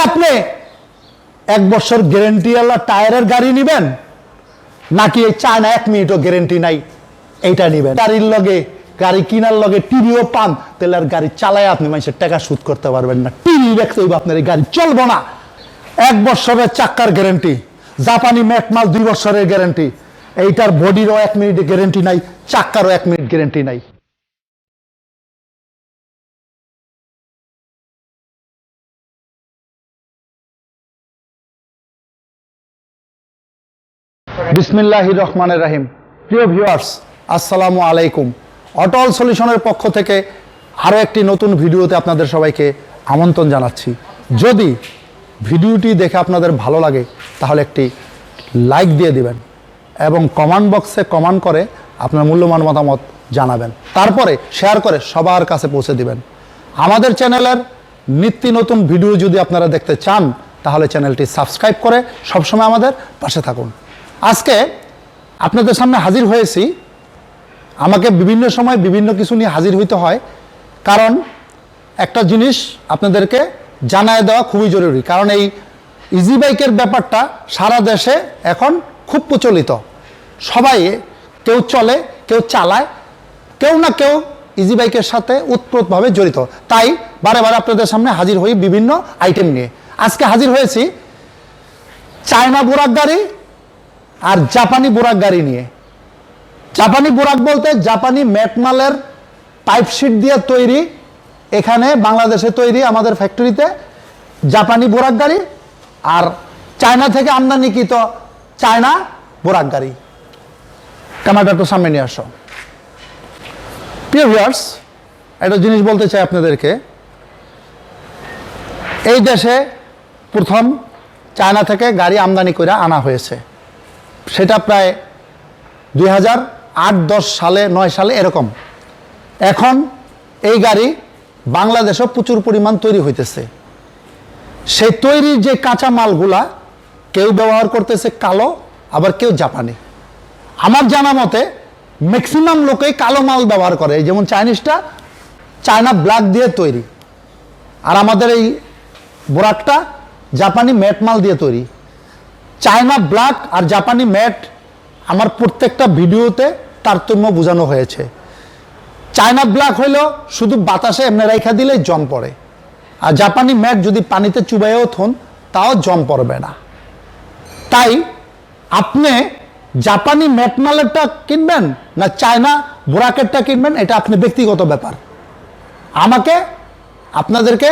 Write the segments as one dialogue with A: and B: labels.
A: আপনি 1 বছর গ্যারান্টিওয়ালা টায়ারের গাড়ি নেবেন নাকি এই চায়না 1 মিনিটও গ্যারান্টি নাই এইটা নেবেন? গাড়ির লগে গাড়ি কিনার লগে টিভিও পান, তাহলে আর গাড়ি চালায় আপনি মানুষের টাকা শোধ করতে পারবেন না। টিভি দেখতে হইব, আপনার এই গাড়ি চলবো না। 1 বছরের চাক্কার গ্যারান্টি, জাপানি ম্যাট মাল 2 বছরের গ্যারান্টি। এইটার বডিরও 1 মিনিটের গ্যারান্টি নাই, চাক্কারও 1 মিনিট গ্যারান্টি নাই। বিসমিল্লাহির রহমানির রহিম। প্রিয় ভিউয়ার্স, আসসালামু আলাইকুম। অটল সলিউশনের পক্ষ থেকে আরও একটি নতুন ভিডিওতে আপনাদের সবাইকে আমন্ত্রণ জানাচ্ছি। যদি ভিডিওটি দেখে আপনাদের ভালো লাগে তাহলে একটি লাইক দিয়ে দিবেন এবং কমেন্ট বক্সে কমেন্ট করে আপনার মূল্যবান মতামত জানাবেন। তারপরে শেয়ার করে সবার কাছে পৌঁছে দিবেন। আমাদের চ্যানেলের নিত্য নতুন ভিডিও যদি আপনারা দেখতে চান তাহলে চ্যানেলটি সাবস্ক্রাইব করে সবসময় আমাদের পাশে থাকুন। আজকে আপনাদের সামনে হাজির হয়েছি। আমাকে বিভিন্ন সময় বিভিন্ন কিছু নিয়ে হাজির হইতে হয়, কারণ একটা জিনিস আপনাদেরকে জানায় দেওয়া খুবই জরুরি। কারণ এই ইজি বাইকের ব্যাপারটা সারা দেশে এখন খুব প্রচলিত। সবাই, কেউ চলে, কেউ চালায়, কেউ না কেউ ইজি বাইকের সাথে ওতপ্রোতভাবে জড়িত। তাই বারে বারে আপনাদের সামনে হাজির হই বিভিন্ন আইটেম নিয়ে। আজকে হাজির হয়েছি চায়না বোরাক গাড়ি আর জাপানি বোরাক গাড়ি নিয়ে। জাপানি বোরাক বলতে জাপানি ম্যাটমালের পাইপশিট দিয়ে তৈরি, এখানে বাংলাদেশে তৈরি আমাদের ফ্যাক্টরিতে জাপানি বোরাক গাড়ি, আর চায়না থেকে আমদানিকৃত চায়না বোরাক গাড়ি। ক্যামেরাটা একটু সামনে নিয়ে আসো। প্রিয় ভিউয়ার্স, একটা জিনিস বলতে চাই আপনাদেরকে। এই দেশে প্রথম চায়না থেকে গাড়ি আমদানি করে আনা হয়েছে, সেটা প্রায় 2008-10 সালে 9 সালে এরকম। এখন এই গাড়ি বাংলাদেশও প্রচুর পরিমাণ তৈরি হইতেছে। সেই তৈরির যে কাঁচা মালগুলা কেউ ব্যবহার করতেছে কালো, আবার কেউ জাপানি। আমার জানা মতে ম্যাক্সিমাম লোকেই কালো মাল ব্যবহার করে, যেমন চাইনিজটা চায়না ব্ল্যাক দিয়ে তৈরি, আর আমাদের এই বোরাকটা জাপানি ম্যাট মাল দিয়ে তৈরি। চায়না ব্ল্যাক আর জাপানি ম্যাট আমার প্রত্যেকটা ভিডিওতে তারতম্য বোঝানো হয়েছে। চায়না ব্ল্যাক হইলেও শুধু বাতাসে এমনি রেখা দিলে জং পড়ে, আর জাপানি ম্যাট যদি পানিতে চুবাইও থন তাও জং পড়বে না। তাই আপনি জাপানি ম্যাট মালেরটা কিনবেন না চায়না বোরাকেরটা কিনবেন, এটা আপনি ব্যক্তিগত ব্যাপার। আমাকে আপনাদেরকে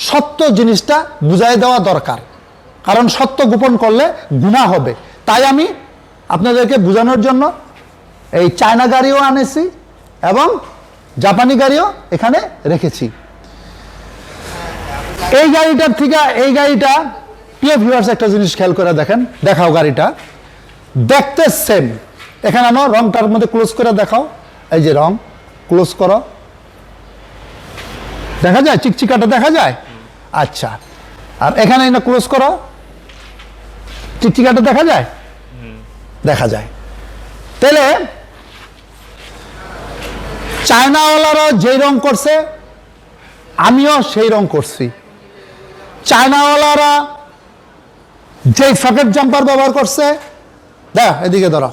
A: সত্য জিনিসটা বুঝাই দেওয়া দরকার, কারণ সত্য গোপন করলে গুনাহ হবে। তাই আমি আপনাদেরকে বোঝানোর জন্য এই চায়না গাড়িও আনেছি এবং জাপানি গাড়িও এখানে রেখেছি। এই গাড়িটার থেকে এই গাড়িটা, প্রিয় ভিউয়ার্স, একটা জিনিস খেয়াল করে দেখেন। দেখাও, গাড়িটা দেখতে সেম। এখানে আনো, রংটার মধ্যে ক্লোজ করে দেখাও। এই যে রং ক্লোজ করো, দেখা যায় চিকচিকাটা দেখা যায়। আচ্ছা, আর এখানে না ক্লোজ করো, চিকচিকাটা দেখা যায়, দেখা যায়। তাহলে চায়নাওয়ালারা যেই রং করছে আমিও সেই রং করছি। চায়নাওয়ালারা যেই সকেট জাম্পার ব্যবহার করছে, দেখ এদিকে ধরো,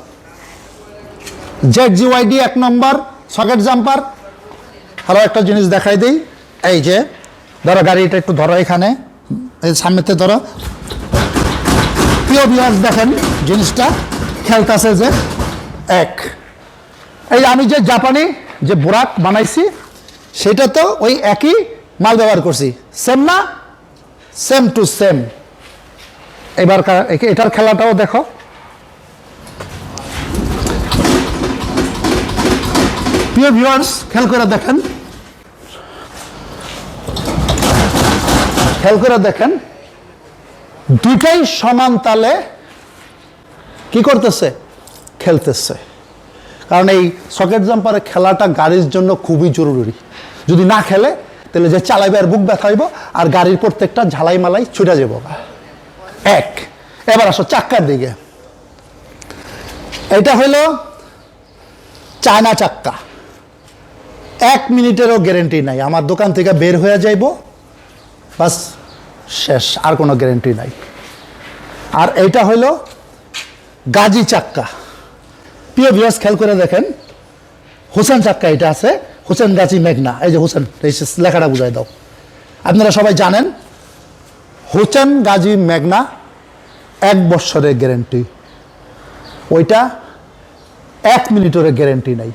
A: ZGYD 1 নম্বর সকেট জাম্পার। আরো একটা জিনিস দেখাই দিই, এই যে ধরো গাড়িটা একটু ধরো, এখানে এই সামনেতে ধরো। প্রিয় ভিউয়ার্স, দেখেন জিনিসটা খেলতেছে যে এক। এই আমি যে জাপানি যে বোরাক বানাইছি সেটা তো ওই একই মাল ব্যবহার করছি, সেম না? Same to same. এবার এটার খেলাটাও দেখো। প্রিয় ভিউয়ার্স, খেয়াল করে দেখেন, খেয়াল করে দেখেন, দুটাই সমান তালে কি করতেছে? খেলতেছে। কারণ এই সকেট জাম্পারের খেলাটা গাড়ির জন্য খুবই জরুরি। যদি না খেলে তাহলে যে চালাইবে আর বুক ব্যথা হইব, আর গাড়ির প্রত্যেকটা ঝালাই মালাই ছুটে যাব। এক। এবার আসো চাক্কার দিকে। এটা হইল চায়না চাক্কা, 1 মিনিটেরও গ্যারেন্টি নাই। আমার দোকান থেকে বের হয়ে যাইব, বাস শেষ, আর কোনো গ্যারেন্টি নাই। আর এইটা হইল গাজী চাক্কা। প্রিয় ভিউয়ার্স খেয়াল করে দেখেন, হোসেন চাক্কা এটা আছে, হোসেন গাজী মেঘনা। এই যে হোসেন, এই লেখাটা বুঝাই দাও। আপনারা সবাই জানেন হোসেন গাজী মেঘনা 1 বছরের গ্যারেন্টি, ওইটা 1 মিনিটের গ্যারেন্টি নাই।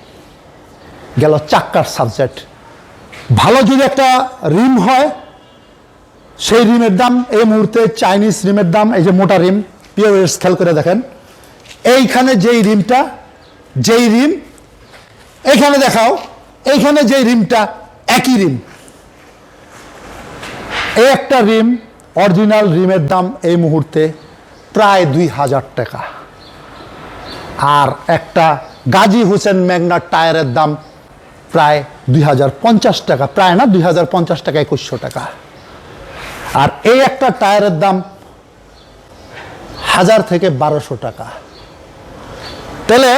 A: গেল চাক্কার সাবজেক্ট। ভালো যদি একটা রিম হয়, সেই রিমের দাম এই মুহূর্তে চাইনিজ রিমের দাম, এই যে মোটা রিম, পিওএস খেয়াল করে দেখেন, এইখানে যেই রিমটা, যেই রিম এইখানে দেখাও, এইখানে যেই রিমটা একই রিম। এই একটা রিম, অরিজিনাল রিমের দাম এই মুহূর্তে প্রায় 2000 টাকা। আর একটা গাজী হোসেন মেঘনার টায়ারের দাম প্রায় 2050 টাকা, প্রায় না 2050 টাকা, 2100 টাকা। আর এই একটা টায়ারের দাম 1000 থেকে 1200 টাকা। তাহলে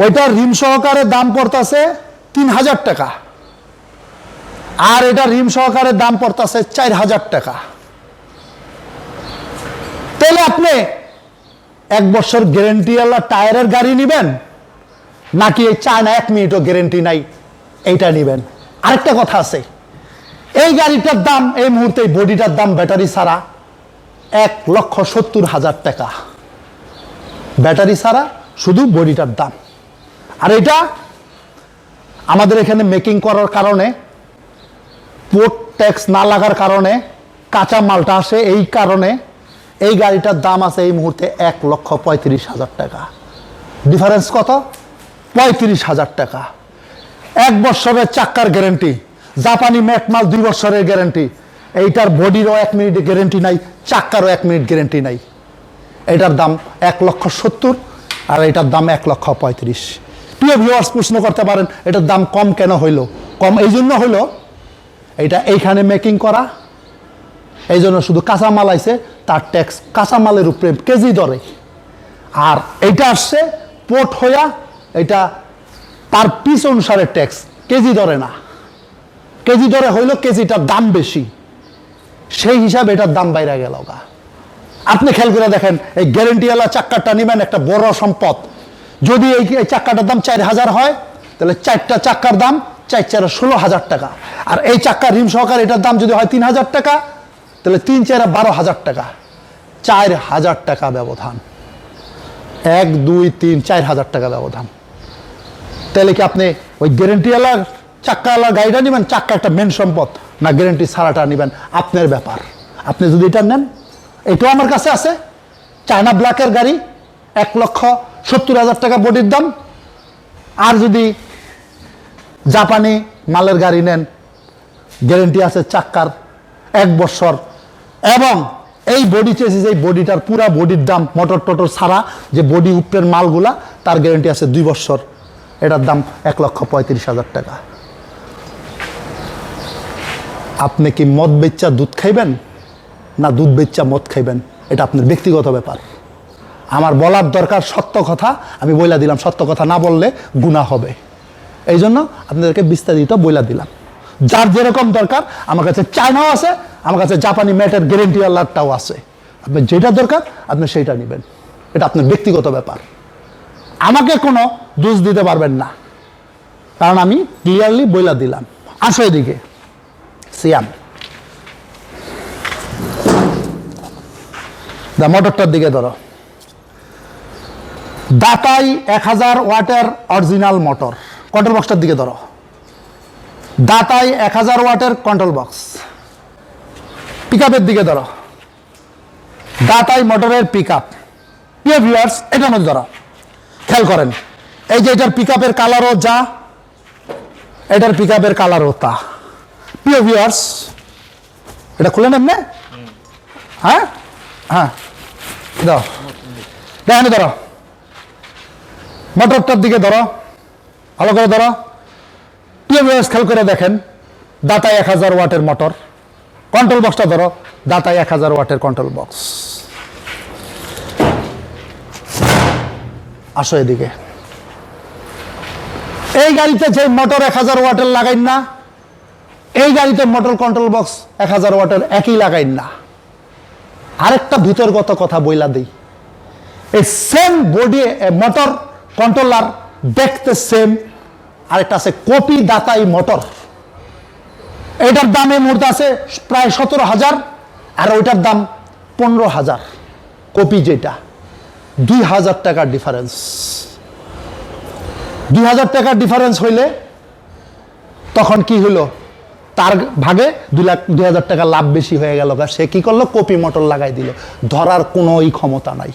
A: ওইটার রিম সহকারে দাম পড়তেছে 3000 টাকা, আর এটা রিম সহকারে দাম পড়তেছে 4000 টাকা। তাহলে আপনি 1 বছর গ্যারেন্টিওয়ালা টায়ারের গাড়ি নেবেন, নাকি এই চায়না 1 মিনিটও গ্যারেন্টি নাই এইটা নেবেন? আরেকটা কথা আছে, এই গাড়িটার দাম এই মুহূর্তে, বডিটার দাম ব্যাটারি ছাড়া 1,70,000 টাকা। ব্যাটারি ছাড়া শুধু বডিটার দাম। আর এটা আমাদের এখানে মেকিং করার কারণে, পোর্ট ট্যাক্স না লাগার কারণে, কাঁচা মালটা আসে, এই কারণে এই গাড়িটার দাম আছে এই মুহূর্তে 1,35,000 টাকা। ডিফারেন্স কত? 35,000 টাকা। 1 বছরের চাক্কার গ্যারেন্টি, জাপানি ম্যাট মাল 2 বছরের গ্যারেন্টি। এইটার বডিরও 1 মিনিট গ্যারেন্টি নাই, চাক্কারও 1 মিনিট গ্যারেন্টি নাই। এটার দাম 1,70,000 আর এটার দাম 1,35,000। প্রিয় ভিউয়ার্স প্রশ্ন করতে পারেন, এটার দাম কম কেন হইল? কম এই জন্য হইল, এটা এইখানে মেকিং করা, এই জন্য শুধু কাঁচামাল আইছে, তার ট্যাক্স কাঁচামালের উপরে কেজি দরে। আর এইটা আসছে পোর্ট হইয়া, এটা পার পিস অনুসারে ট্যাক্স, কেজি দরে না। কেজি দরে হইল কেজিটার দাম বেশি, সেই হিসাবে এটার দাম বাইরে গেল গা। আপনি খেয়াল করে দেখেন, এই গ্যারেন্টিওয়ালা চাক্কাটা নেবেন, একটা বড় সম্পদ। যদি এই চাক্কাটার দাম 4000 হয়, তাহলে 4টা চাক্কার দাম 4 16,000 টাকা। আর এই চাক্কার রিম সহকারে এটার দাম যদি হয় 3000 টাকা, তাহলে 3 4 12,000 টাকা, 4000 টাকা ব্যবধান। 1 2 3 4000 টাকা ব্যবধান। তাহলে কি আপনি ওই গ্যারেন্টিওয়ালা চাক্কাওয়ালা গাড়িটা নেবেন, চাক্কা একটা মেন সম্পদ, না গ্যারেন্টি ছাড়াটা নেবেন? আপনার ব্যাপার। আপনি যদি এটা নেন, এটাও আমার কাছে আছে, চায়না ব্ল্যাকের গাড়ি, 1,70,000 টাকা বডির দাম। আর যদি জাপানি মালের গাড়ি নেন, গ্যারেন্টি আছে চাক্কার 1 বছর, এবং এই বডি চেসিস, এই বডিটার পুরা বডির দাম, মোটর টোটর ছাড়া যে বডি উপরের মালগুলা, তার গ্যারেন্টি আছে 2 বছর। এটার দাম 1,35,000 টাকা। আপনি কি মদ বেচ্চা দুধ খাইবেন, না দুধ বেচ্চা মদ খাইবেন? এটা আপনার ব্যক্তিগত ব্যাপার। আমার বলার দরকার সত্য কথা, আমি বইলা দিলাম। সত্য কথা না বললে গুনাহ হবে, এই জন্য আপনাদেরকে বিস্তারিত বইলা দিলাম। যার যেরকম দরকার, আমার কাছে চায়নাও আছে, আমার কাছে জাপানি ম্যাটের গ্যারেন্টিওয়ালাটাও আছে। আপনি যেটা দরকার আপনি সেইটা নেবেন, এটা আপনার ব্যক্তিগত ব্যাপার। আমাকে কোনো দোষ দিতে পারবেন না, কারণ আমি ক্লিয়ারলি বইলা দিলাম। আসো এদিকে, সিয়াম দা মোটরটার দিকে ধরো। দাতাই 1000 ওয়াটের অরিজিনাল মোটর। কন্ট্রোল বক্সটার দিকে ধরো। দাতাই 1000 ওয়াটের কন্ট্রোল বক্স। পিকআপের দিকে ধরো। দাতাই মোটরের পিকআপ। প্রিয় ভিউয়ার্স, এটার মধ্যে ধরো, খেয়াল করেন, এই যে এটার পিকআপের কালারও যা, এটার পিকআপের কালারও তা। প্রিয় ভিউয়ার্স, এটা খুলে নেন না? হ্যাঁ হ্যাঁ, দাও, দেখেন, ধরো মোটরটার দিকে ধরো, ভালো করে ধরো। প্রিয় ভিউয়ার্স খেয়াল করে দেখেন, দাতাই 1000 ওয়াটের মোটর। কন্ট্রোল বক্সটা ধরো, দাতাই 1000 ওয়াটের কন্ট্রোল বক্স। আসো এদিকে। এই গাড়িতে যে মোটর 1000 ওয়াটের লাগাই না, এই গাড়িতে মোটর কন্ট্রোল বক্স 1000 ওয়াটের একই লাগাইন না। আরেকটা ভিতরগত কথা বইলা দিই, এই সেম বডি মোটর কন্ট্রোলার দেখতে সেম, আরেকটা আছে কপি দাতাই মোটর। এটার দাম এই মুহূর্তে আছে প্রায় 17,000, আর ওইটার দাম 15,000। কপি যেটা 2,000 টাকার ডিফারেন্স। 2,000 টাকার ডিফারেন্স হইলে তখন কি হলো, তার ভাগে 2,000 টাকা লাভ বেশি হয়ে গেল। সে কি করলো, কপি মোটর লাগাই দিল। ধরার কোনোই ক্ষমতা নাই।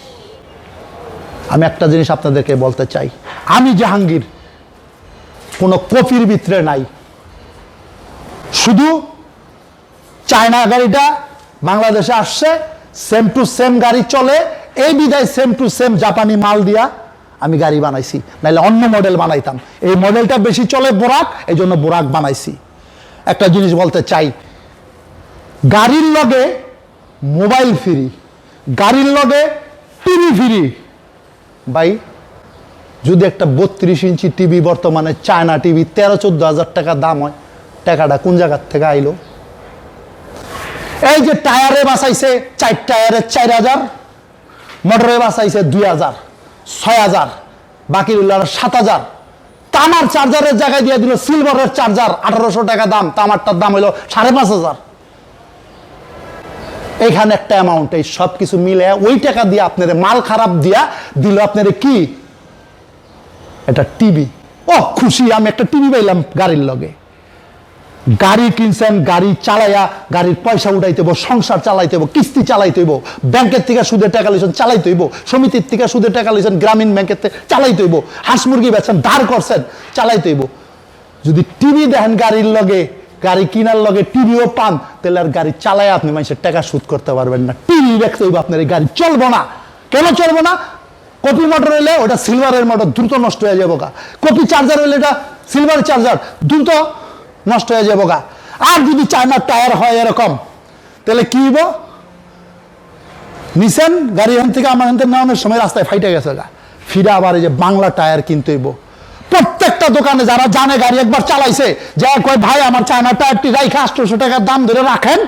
A: আমি একটা জিনিস আপনাদেরকে বলতে চাই, আমি জাহাঙ্গীর কোনো কপির ভিতরে নাই। শুধু চায়না গাড়িটা বাংলাদেশে আসছে, সেম টু সেম গাড়ি চলে, এই বিধায় সেম টু সেম জাপানি মাল দিয়া আমি গাড়ি বানাইছি, নাহলে অন্য মডেল বানাইতাম। এই মডেলটা বেশি চলে বোরাক, এই জন্য বোরাক বানাইছি। একটা জিনিস বলতে চাই, গাড়ির লগে মোবাইল ফ্রি, গাড়ির লগে টিভি ফ্রি। ভাই যদি একটা 32 ইঞ্চি টিভি বর্তমানে চায়না টিভি 13-14 হাজার টাকা দাম হয়, টাকাটা কোন জায়গার থেকে আইলো? এই যে টায়ারে বাঁচাইছে 4 টায়ারে 4,000, মোটরে বাঁচাইছে 2,000, 6,000, বাকি রইল 7,000। তামার চার্জারের জায়গায় দিয়ে দিল সিলভারের চার্জার, 1800 টাকা দাম, তামারটার দাম হইল 5,500। এইখানে একটা অ্যামাউন্ট, এই সব কিছু মিলে ওই টাকা দিয়ে আপনার মাল খারাপ দিয়া দিল আপনার কি, এটা টিভি। ও খুশি, আমি একটা টিভি পাইলাম গাড়ির লগে। গাড়ি কিনছেন, গাড়ি চালাইয়া গাড়ির পয়সা উঠাইতে হইব, সংসার চালাইতে হইব, কিস্তি চালাইতে হইব, ব্যাংকের থেকে সুদের টাকা লইছেন চালাইতে হইব, সমিতির থেকে সুদের টাকা লইছেন, গ্রামীণ ব্যাংকের থেকে চালাইতে হইব, হাঁস মুরগি বেচছেন ধার করছেন চালাইতে হইব। যদি টিভি দেখেন গাড়ির লগে, গাড়ি কিনার লগে টিভিও পান, তাহলে আর গাড়ি চালায় আপনি মানুষের টাকা শোধ করতে পারবেন না। টিভি দেখতে হইব আপনার, এই গাড়ি চলবো না। কেন চলবো না? কপি মোটর হইলে ওটা সিলভারের মোটর, দ্রুত নষ্ট হয়ে যাবো গা। কপি চার্জার হইলে এটা সিলভার চার্জার, দ্রুত নষ্ট হয়ে যাবো গা। আর যদি চায়নার টায়ার হয় এরকম, তাহলে কি হইব? নিছেন গাড়ি এখান থেকে আমার এখান থেকে নেওয়ানোর সময় রাস্তায় ফাইটে গেছে গা, ফিরে আবার এই যে বাংলা টায়ার কিনতে হইব। প্রত্যেকটা দোকানে যারা জানে গাড়ি একবার চালাইছে, যা কয় ভাই আমার চায়না টায়ারটি রাইখে 800 টাকার দাম ধরে রাখেন,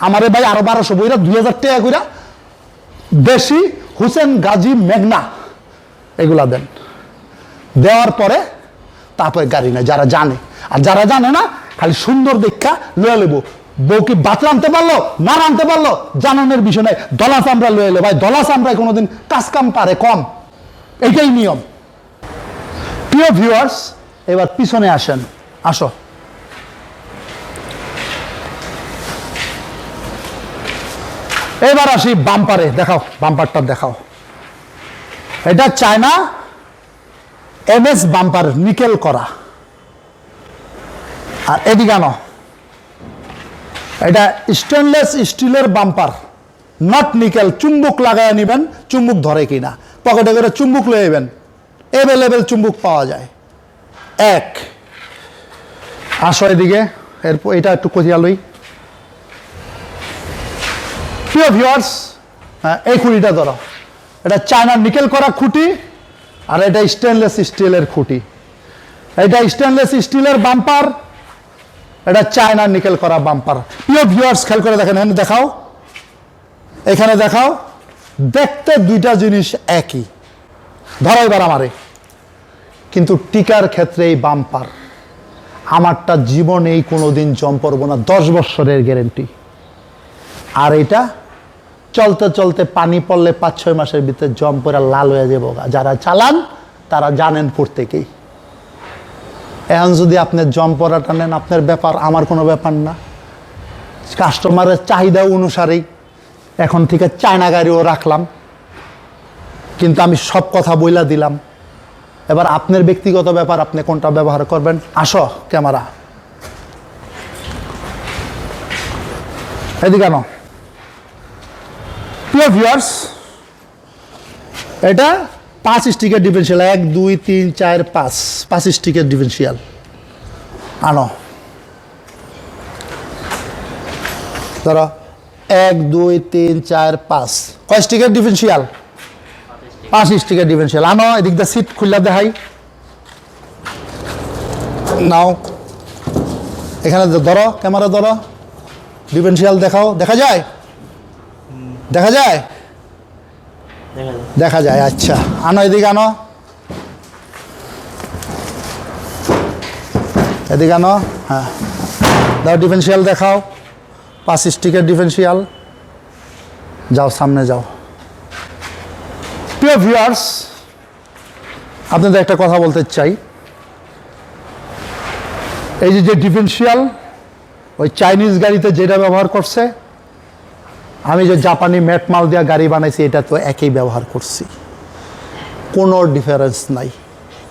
A: আমারে ভাই আরো 1200 বইরা 2,000 টাকা কইরা দেশি হুসেন গাজী মেঘনা এগুলা দেন। দেওয়ার পরে তারপরে গাড়ি নেয় যারা জানে। আর যারা জানে না, খালি সুন্দর দেখা লয়ে নেবো। বউ কি বাতরা আনতে পারলো না আনতে পারলো জানানোর বিষয় নাই, দলা চামড়া লয়ে এলো। ভাই দলা চামড়ায় কোনোদিন কাজ কাম পারে কম, এইটাই নিয়ম। প্রিয় ভিউয়ার্স, এবার পিছনে আসেন, আসো। এবার আসি বাম্পারে, দেখাও বাম্পারটা দেখাও। এটা চায়না MS বাম্পার, নিকেল করা। আর এদিকে আনো, এটা স্টেনলেস স্টিলের বাম্পার, নট নিকেল। চুম্বুক লাগায় নিবেন, চুম্বুক ধরে কিনা, পকেটে করে চুম্বুক লয়ে নেবেন, অ্যাভেলেবেল চুম্বুক পাওয়া যায়। এক আসো এদিকে, এরপর এটা একটু কচিয়া লই। প্রিয় ভিউয়ার্স, এই খুঁটিটা ধরো, এটা চায়না নিকেল করা খুঁটি, আর এটা স্টেনলেস স্টিলের খুঁটি। এটা স্টেনলেস স্টিলের বাম্পার, এটা চায়না নিকেল করা বাম্পার। প্রিয় ভিউয়ার্স, খেয়াল করে দেখেন, এখানে দেখাও, এখানে দেখাও, দেখতে দুইটা জিনিস একই। ধরো এবার আমারে, কিন্তু টিকার ক্ষেত্রে এই বাম্পার আমারটা জীবনেই কোনোদিন জম পড়বো না, 10 বছরের গ্যারেন্টি। আর এটা চলতে চলতে পানি পড়লে 5-6 মাসের ভিতরে জম পড়া লাল হয়ে যাবো। যারা চালান তারা জানেন প্রত্যেকেই। এখন যদি আপনি জম পড়াটা নেন, আপনার ব্যাপার, আমার কোনো ব্যাপার না। কাস্টমারের চাহিদা অনুসারেই এখন থেকে চায়না গাড়িও রাখলাম, কিন্তু আমি সব কথা বইলা দিলাম। এবার আপনার ব্যক্তিগত ব্যাপার, আপনি কোনটা ব্যবহার করবেন। আসো ক্যামেরা, এদিকে আনো। প্রিয় ভিউয়ার্স, এটা 5 স্টিকের ডিফারেন্সিয়াল, 1 2 3 4 5 স্টিকের ডিফারেন্সিয়াল। আনো, ধরো 1 2 3 4 5, কয় স্টিকের ডিফারেন্সিয়াল? 5 স্টিকের ডিফারেন্সিয়াল। আনো, এদিক দিয়ে সিট খুললা দেখাই, নাও। এখানে ধরো, ক্যামেরা ধরো, ডিফারেন্সিয়াল দেখাও। দেখা যায়? দেখা যায়? দেখা যায়। আচ্ছা, আনো এদিকে, আনো এদিকে, আনো। হ্যাঁ, দাও ডিফারেন্সিয়াল দেখাও, 5 স্টিকের ডিফারেন্সিয়াল। যাও, সামনে যাও। প্রিয় ভিউয়ার্স, আপনাদের একটা কথা বলতে চাই। এই যে ডিফারেন্সিয়াল ওই চাইনিজ গাড়িতে যেটা ব্যবহার করছে, আমি যে জাপানি ম্যাট মাল দিয়ে গাড়ি বানাইছি এটা তো একই ব্যবহার করছি, কোনো ডিফারেন্স নাই।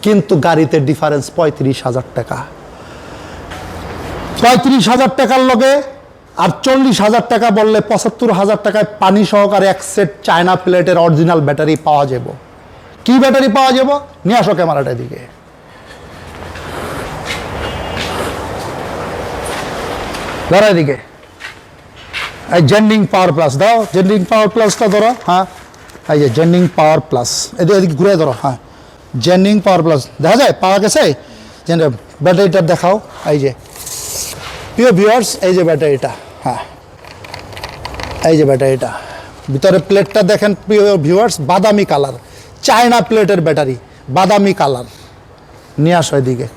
A: কিন্তু গাড়িতে ডিফারেন্স 35,000 টাকা। 35,000 টাকার লগে আর 40,000 টাকা বললে 75,000 টাকায় পানি সহকারে এক সেট চায়না প্লেটের অরিজিনাল ব্যাটারি পাওয়া যাব। কি ব্যাটারি পাওয়া যাব? নিয়ে আসো ক্যামেরাটা দিকে। ধরো এদিকে, এই জেন্ডিং পাওয়ার প্লাস দাও, জেন্ডিং পাওয়ার প্লাসটা ধরো। হ্যাঁ, এই যে জেন্ডিং পাওয়ার প্লাস, এদিকে ঘুরে ধরো। হ্যাঁ, জেন্ডিং পাওয়ার প্লাস দেখা যায়, পাওয়া গেছে। ব্যাটারিটা দেখাও। এই যে প্রিয় ভিউয়ার্স, এই যে ব্যাটারিটা। হ্যাঁ, এই যে ব্যাটারিটা, ভিতরে প্লেটটা দেখেন প্রিয় ভিউয়ার্স, বাদামি কালার, চায়না প্লেটের ব্যাটারি, বাদামি কালার। নিয়ে আসো এদিকে।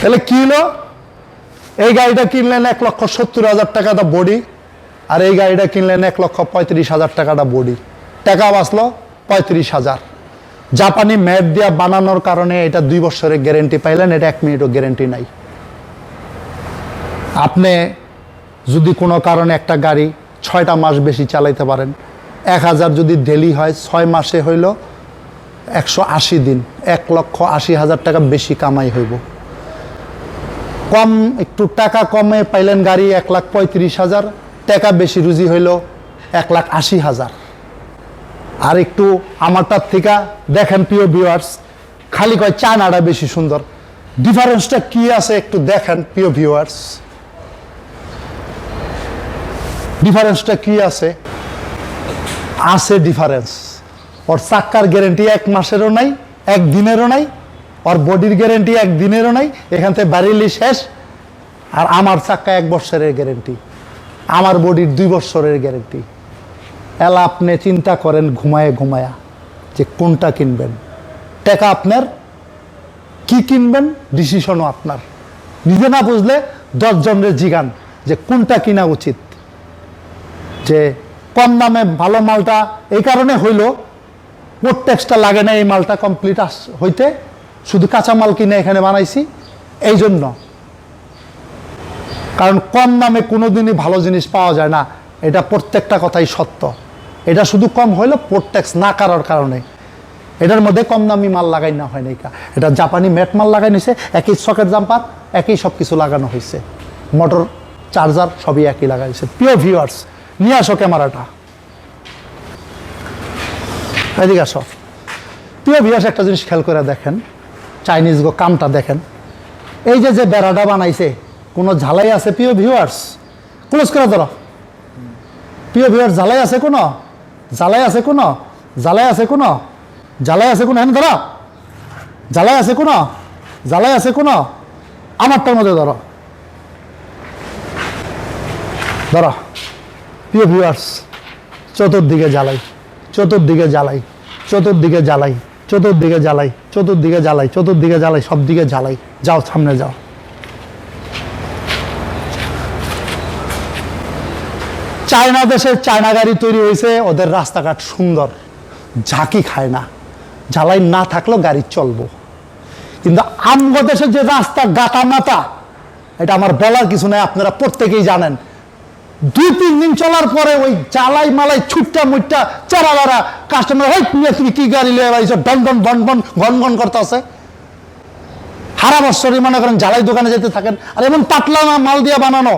A: তাহলে কি হলো? এই গাড়িটা কিনলেন 1,70,000 টাকাটা বডি, আর এই গাড়িটা কিনলেন 1,35,000 টাকাটা বডি। টাকা বাঁচলো 35,000। জাপানি ম্যাট দিয়া বানানোর কারণে এটা 2 বছরের গ্যারেন্টি পাইলেন, এটা 1 মিনিটও গ্যারেন্টি নাই। আপনি যদি কোনো কারণে একটা গাড়ি 6টা মাস বেশি চালাইতে পারেন, 1,000 যদি ডেলি হয়, 6 মাসে হইল 180 দিন, 1,80,000 টাকা বেশি কামাই হইব। কম একটু টাকা কমে পাইলেন গাড়ি 1,35,000, টাকা বেশি রুজি হইল 1,80,000। আর একটু আমারটার থেকে দেখেন প্রিয় ভিউয়ার্স, খালি কয় চায়নাটা বেশি সুন্দর। ডিফারেন্সটা কি আছে একটু দেখেন প্রিয় ভিউয়ার্স, ডিফারেন্সটা কি আছে? আছে ডিফারেন্স। ওর চাক্কার গ্যারেন্টি 1 মাসেরও নাই, 1 দিনেরও নাই। ওর বডির গ্যারেন্টি 1 দিনেরও নাই, এখান থেকে বাড়িলি শেষ। আর আমার চাক্কা 1 বছরের গ্যারেন্টি, আমার বডির 2 বছরের গ্যারেন্টি। এলা আপনি চিন্তা করেন ঘুমায়া ঘুমায়া যে কোনটা কিনবেন। টাকা আপনার, কি কিনবেন ডিসিশনও আপনার। নিজে না বুঝলে 10 জনের জিগান যে কোনটা কিনা উচিত। যে কম দামে ভালো মালটা এই কারণে হইল, পোর্ট ট্যাক্সটা লাগে না এই মালটা কমপ্লিট হইতে, শুধু কাঁচা মাল কিনে এখানে বানাইছি এই জন্য। কারণ কম দামে কোনোদিনই ভালো জিনিস পাওয়া যায় না, এটা প্রত্যেকটা কথাই সত্য। এটা শুধু কম হইলো পোর্ট ট্যাক্স না করার কারণে। এটার মধ্যে কম দামি মাল লাগাই না হয় নাই, এটা জাপানি ম্যাট মাল লাগাই নিছে, একই সকেট জাম্পার, একই সব কিছু লাগানো হয়েছে, মোটর চার্জার সবই একই লাগাইছে। প্রিয় ভিউয়ার্স, নিয়ে আসো ক্যামেরাটা, এদিকে আসো। প্রিয় ভিউয়ার্স, একটা জিনিস খেয়াল করে দেখেন, চাইনিজ গো কামটা দেখেন। এই যে যে বেড়াটা বানাইছে, কোনো ঝালাই আছে প্রিয় ভিউয়ার্স? ক্লোজ করে ধরো প্রিয় ভিউয়ার্স, ঝালাই আছে কোনো? ঝালাই আছে কোনো? ঝালাই আছে কোনো? ঝালাই আছে কোনো? হ্যাঁ ধরো, ঝালাই আছে কোনো? ঝালাই আছে কোনো? আমারটার মধ্যে ধরো, ধরো প্রিয় ভিউয়ার্স, চতুর্দিকে জ্বালাই, চতুর্দিকে জ্বালাই, চতুর্দিকে জ্বালাই, চতুর্দিকে জ্বালাই, চতুর্দিকে জ্বালাই, চতুর্দিকে জ্বালাই, সব দিকে জ্বালাই। যাও সামনে যাও। চায়না দেশে চায়না গাড়ি তৈরি হয়েছে, ওদের রাস্তাঘাট সুন্দর, ঝাঁকি খায় না, জ্বালাই না থাকলেও গাড়ি চলবো। কিন্তু আমগো দেশের যে রাস্তা গাতা মাতা, এটা আমার বলার কিছু নাই, আপনারা প্রত্যেকেই জানেন। 2-3 দিন চলার পরে ওই জ্বালাই মালাই ছুটটা মুটটা চারা বাড়া কাস্টমার, হয় তুমি কি গাড়ি লিয়ে বাড়িছ, ডন ডন বন বন ঘন ঘন করতে আছে। সারা বছরই মনে করেন জ্বালাই দোকানে যেতে থাকেন, আর এমন পাতলা না মাল দিয়ে বানানো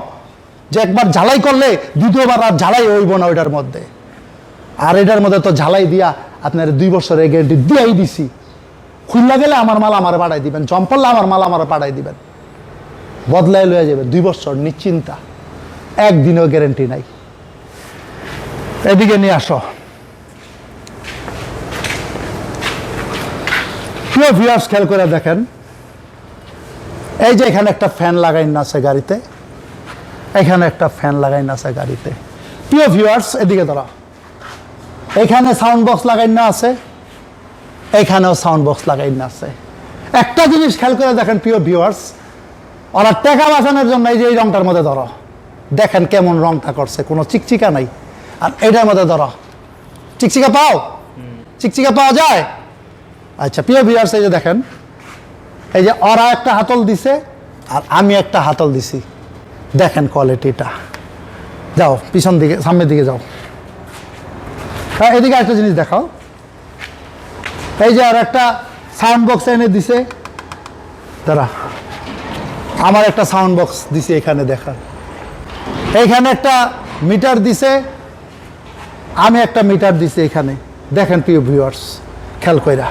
A: যে একবার ঝালাই করলে দ্বিতীয়বার আর ঝালাই হইব না ওইটার মধ্যে। আর এটার মধ্যে তো ঝালাই দিয়া আপনার 2 বছরের গ্যারেন্টি দিয়েই দিছি। খুললা গেলে আমার মাল আমার পাঠাই দিবেন, জম পড়লে আমার মাল আমার পাঠাই দিবেন, বদলাই লয়ে যাবে 2 বছর নিশ্চিন্তা, 1 দিনেও গ্যারেন্টি নাই। এদিকে নিয়ে আসো। প্রিয় ভিউয়ার্স, খেয়াল করে দেখেন, এই যে এখানে একটা ফ্যান লাগাইন আছে গাড়িতে, এখানে একটা ফ্যান লাগাইন আছে গাড়িতে। প্রিয় ভিউয়ার্স, এদিকে ধরা, এখানে সাউন্ড বক্স লাগাইন না আছে, এখানেও সাউন্ড বক্স লাগাইন না আছে। একটা জিনিস খেয়াল করে দেখেন প্রিয় ভিউয়ার্স, ওরা টাকা বাঁচানোর জন্য এই যে এই রংটার মধ্যে ধরো, দেখেন কেমন রংটা করছে, কোনো চিকচিকা নাই। আর এটার মধ্যে ধরো, চিকচিকা পাও? চিকচিকা পাওয়া যায়? আচ্ছা প্রিয় ভিউয়ার্স, এই যে দেখেন, এই যে ওরা একটা হাতল দিছে আর আমি একটা হাতল দিছি, দেখেন কোয়ালিটিটা। যাও পিছন দিকে, সামনের দিকে যাও। এদিকে একটা জিনিস দেখাও, এই যে আর একটা সাউন্ড বক্স এনে দিছে, দাঁড়া, আমার একটা সাউন্ড বক্স দিছে এখানে, দেখা, এইখানে একটা মিটার দিছে, আমি একটা মিটার দিছি এখানে, দেখেন প্রিয় ভিউয়ার্স খেয়াল কইরা।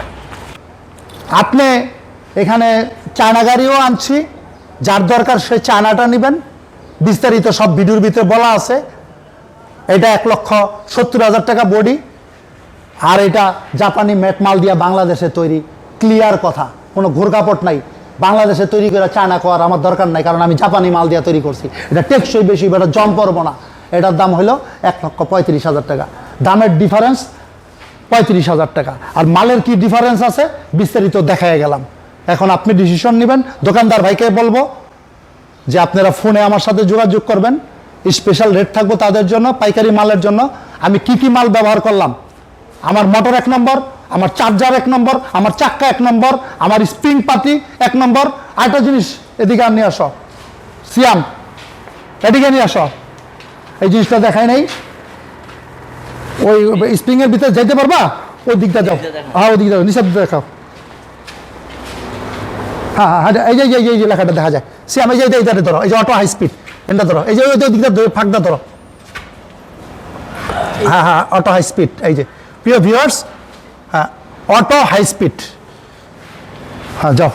A: আপনি এখানে চায়না গাড়িও আনছি, যার দরকার সে চায়নাটা নেবেন, বিস্তারিত সব ভিডিওর ভিতরে বলা আছে। এটা 1,70,000 টাকা বডি, আর এটা জাপানি ম্যাট মাল দিয়া বাংলাদেশে তৈরি, ক্লিয়ার কথা, কোনো ঘোরকাপট নাই। বাংলাদেশে তৈরি করে চায়না করার আমার দরকার নাই, কারণ আমি জাপানি মাল দিয়া তৈরি করছি। এটা টেকসই বেশি, এটা জম পড়বো না। এটার দাম হলো 1,35,000 টাকা। দামের ডিফারেন্স 35,000 টাকা। আর মালের কি ডিফারেন্স আছে বিস্তারিত দেখায় গেলাম। এখন আপনি ডিসিশন নেবেন। দোকানদার ভাইকে বলবো যে আপনারা ফোনে আমার সাথে যোগাযোগ করবেন, স্পেশাল রেট থাকবো তাদের জন্য, পাইকারি মালের জন্য। আমি কি কি মাল ব্যবহার করলাম, আমার মোটর 1 নম্বর, আমার চার্জার 1 নম্বর, আমার চাক্কা 1 নম্বর, আমার স্প্রিং পাতি 1 নম্বর। আরেকটা জিনিস এদিকে নিয়ে আসো, সিয়াম এদিকে নিয়ে আসো, এই জিনিসটা দেখায় নাই, ওই স্প্রিং এর ভিতরে যাইতে পারবা? ওই দিকটা যাও, হ্যাঁ ওই দিকটা নিচের দিকে দেখাও। হ্যাঁ হ্যাঁ, এই যে এই যে লেখাটা দেখা যায়, সিয়াম এই যে এইটাতে ধরো, এই যে অটো হাই স্পিড, এটা ধরো, এই যে ওই দিকটা ফাঁকটা ধরো, হ্যাঁ হ্যাঁ অটো হাই স্পিড। এই যে প্রিয় ভিউয়ার্স, হ্যাঁ অটো হাই স্পিড, হ্যাঁ যাও।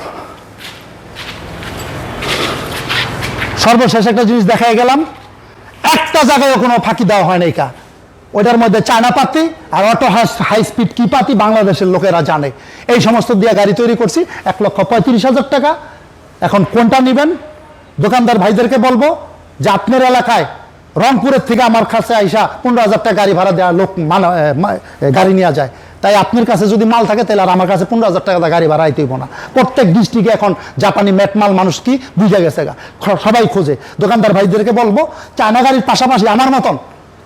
A: সর্বশেষ একটা জিনিস দেখাই গেলাম, একটা জায়গায় কোনো ফাঁকি দেওয়া হয় নাই কা, ওইটার মধ্যে চায়না পাতি আর অটো হাই স্পিড কি পাতি বাংলাদেশের লোকেরা জানে। এই সমস্ত দিয়ে গাড়ি তৈরি করছি, 1,35,000 টাকা। এখন কোনটা নেবেন, দোকানদার ভাইদেরকে বলবো যে আপনার এলাকায় রংপুরের থেকে আমার কাছে আইসা 15,000 টাকা গাড়ি ভাড়া দেওয়া লোক গাড়ি নেওয়া যায়। তাই আপনার কাছে যদি মাল থাকে তাহলে আর আমার কাছে 15,000 টাকা গাড়ি ভাড়া আইতেইব না। প্রত্যেক ডিস্ট্রিক্টে এখন জাপানি ম্যাট মাল মানুষ কি বুঝে গেছে, সবাই খোঁজে। দোকানদার ভাইদেরকে বলবো চায়না গাড়ির পাশাপাশি আমার মতন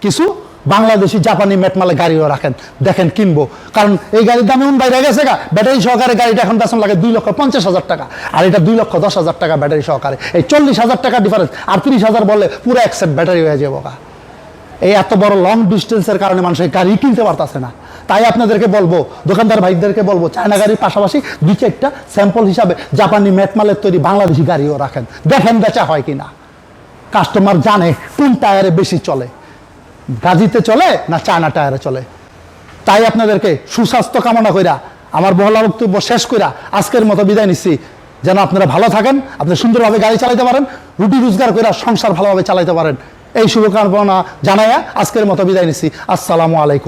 A: কিছু বাংলাদেশি জাপানি মেটমালে গাড়িও রাখেন, দেখেন কিনবো। কারণ এই গাড়ির দাম এমন বাইরে গেছে গা, ব্যাটারি সহকারে গাড়িটা এখন বেতন লাগে 2,50,000 টাকা, আর এটা 2,10,000 টাকা ব্যাটারি সহকারে। এই 40,000 টাকা ডিফারেন্স, আর 30,000 বললে পুরো এক সেট ব্যাটারি হয়ে যাবো গা। এই এত বড় লং ডিস্টেন্সের কারণে মানুষ এই গাড়ি কিনতে পারতেছে না। তাই আপনাদেরকে বলবো, দোকানদার ভাইদেরকে বলবো, চায়না গাড়ির পাশাপাশি 2-4টা স্যাম্পল হিসাবে জাপানি মেটমালের তৈরি বাংলাদেশি গাড়িও রাখেন, দেখেন বেচা হয় কিনা। কাস্টমার জানে কোন টায়ারে বেশি চলে, গাজিতে চলে না চায়না টায়ারে চলে। তাই আপনাদেরকে সুস্বাস্থ্য কামনা কইরা আমার বহলা বক্তব্য শেষ কইরা আজকের মতো বিদায় নিচ্ছি। যেন আপনারা ভালো থাকেন, আপনি সুন্দরভাবে গাড়ি চালাতে পারেন, রুটি রোজগার কইরা সংসার ভালোভাবে চালাতে পারেন, এই শুভকামনা জানাইয়া আজকের মতো বিদায় নিচ্ছি। আসসালামু আলাইকুম।